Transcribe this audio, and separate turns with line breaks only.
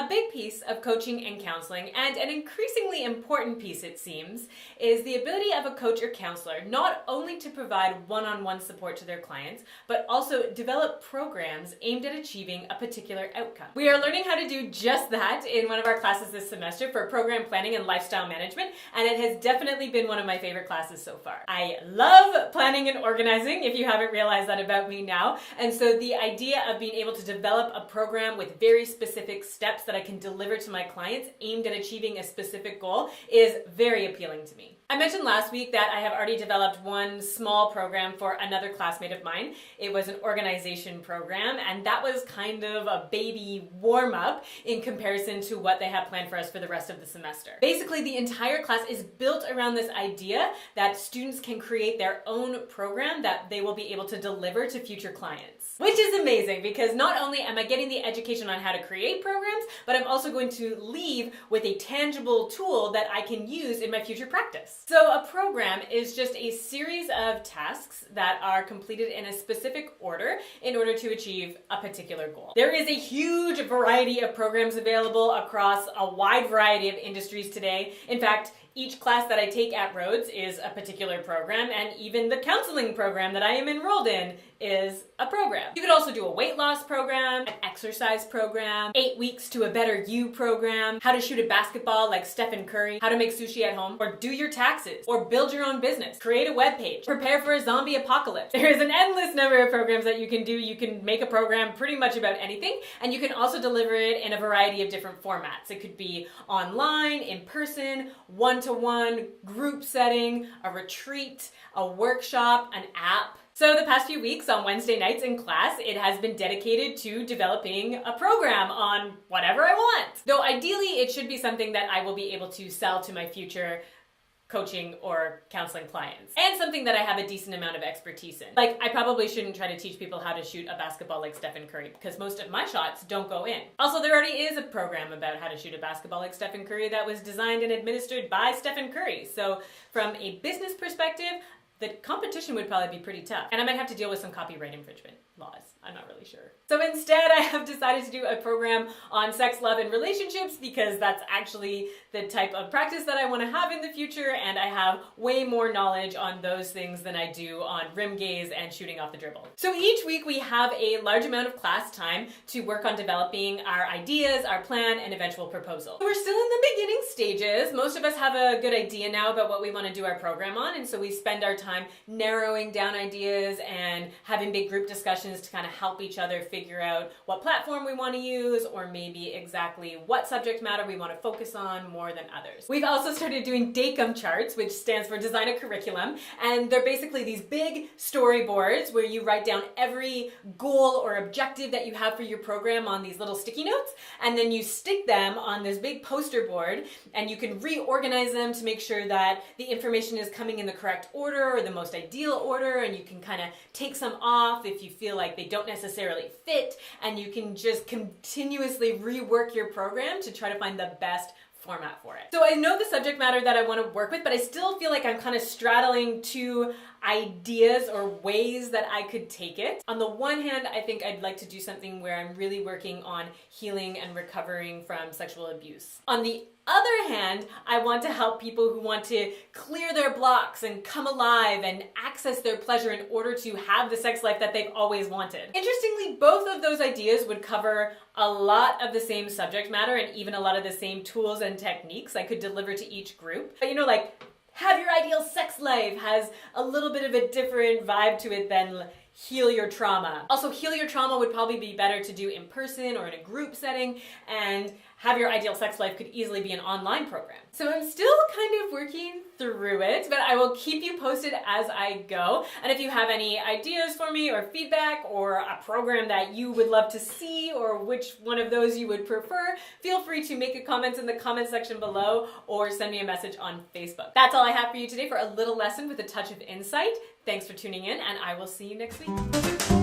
A big piece of coaching and counseling, and an increasingly important piece it seems, is the ability of a coach or counselor not only to provide one-on-one support to their clients, but also develop programs aimed at achieving a particular outcome. We are learning how to do just that in one of our classes this semester for program planning and lifestyle management, and it has definitely been one of my favorite classes so far. I love planning and organizing, if you haven't realized that about me now, and so the idea of being able to develop a program with very specific steps that I can deliver to my clients aimed at achieving a specific goal is very appealing to me. I mentioned last week that I have already developed one small program for another classmate of mine. It was an organization program, and that was kind of a baby warm-up in comparison to what they have planned for us for the rest of the semester. Basically, the entire class is built around this idea that students can create their own program that they will be able to deliver to future clients. Which is amazing because not only am I getting the education on how to create programs, but I'm also going to leave with a tangible tool that I can use in my future practice. So a program is just a series of tasks that are completed in a specific order in order to achieve a particular goal. There is a huge variety of programs available across a wide variety of industries today. In fact, each class that I take at Rhodes is a particular program, and even the counseling program that I am enrolled in is a program. You could also do a weight loss program, an exercise program, 8 weeks to a better you program, how to shoot a basketball like Stephen Curry, how to make sushi at home, or do your taxes, or build your own business, create a web page, prepare for a zombie apocalypse. There is an endless number of programs that you can do. You can make a program pretty much about anything, and you can also deliver it in a variety of different formats. It could be online, in person, one-to-one, group setting, a retreat, a workshop, an app. So the past few weeks on Wednesday nights in class, it has been dedicated to developing a program on whatever I want. Though ideally it should be something that I will be able to sell to my future coaching or counseling clients, and something that I have a decent amount of expertise in. Like, I probably shouldn't try to teach people how to shoot a basketball like Stephen Curry because most of my shots don't go in. Also, there already is a program about how to shoot a basketball like Stephen Curry that was designed and administered by Stephen Curry. So from a business perspective, the competition would probably be pretty tough. And I might have to deal with some copyright infringement laws. I'm not really sure. So instead, I have decided to do a program on sex, love, and relationships because that's actually the type of practice that I want to have in the future, and I have way more knowledge on those things than I do on rim gaze and shooting off the dribble. So each week we have a large amount of class time to work on developing our ideas, our plan, and eventual proposal. We're still in the beginning stages. Most of us have a good idea now about what we want to do our program on, and so we spend our time narrowing down ideas and having big group discussions to kind of help each other figure out what platform we want to use, or maybe exactly what subject matter we want to focus on more than others. We've also started doing DACUM charts, which stands for Design a Curriculum, and they're basically these big storyboards where you write down every goal or objective that you have for your program on these little sticky notes, and then you stick them on this big poster board, and you can reorganize them to make sure that the information is coming in the correct order or the most ideal order, and you can kind of take some off if you feel like they don't necessarily fit, and you can just continuously rework your program to try to find the best format for it. So I know the subject matter that I want to work with, but I still feel like I'm kind of straddling two ideas or ways that I could take it. On the one hand, I think I'd like to do something where I'm really working on healing and recovering from sexual abuse. On the other hand, I want to help people who want to clear their blocks and come alive and access their pleasure in order to have the sex life that they've always wanted. Interestingly, both of those ideas would cover a lot of the same subject matter and even a lot of the same tools and techniques I could deliver to each group. But like, have your ideal sex life has a little bit of a different vibe to it than heal your trauma. Also, heal your trauma would probably be better to do in person or in a group setting, and have your ideal sex life could easily be an online program. So I'm still kind of working through it, but I will keep you posted as I go. And if you have any ideas for me or feedback or a program that you would love to see or which one of those you would prefer, feel free to make a comment in the comment section below or send me a message on Facebook. That's all I have for you today for a little lesson with a touch of insight. Thanks for tuning in, and I will see you next week.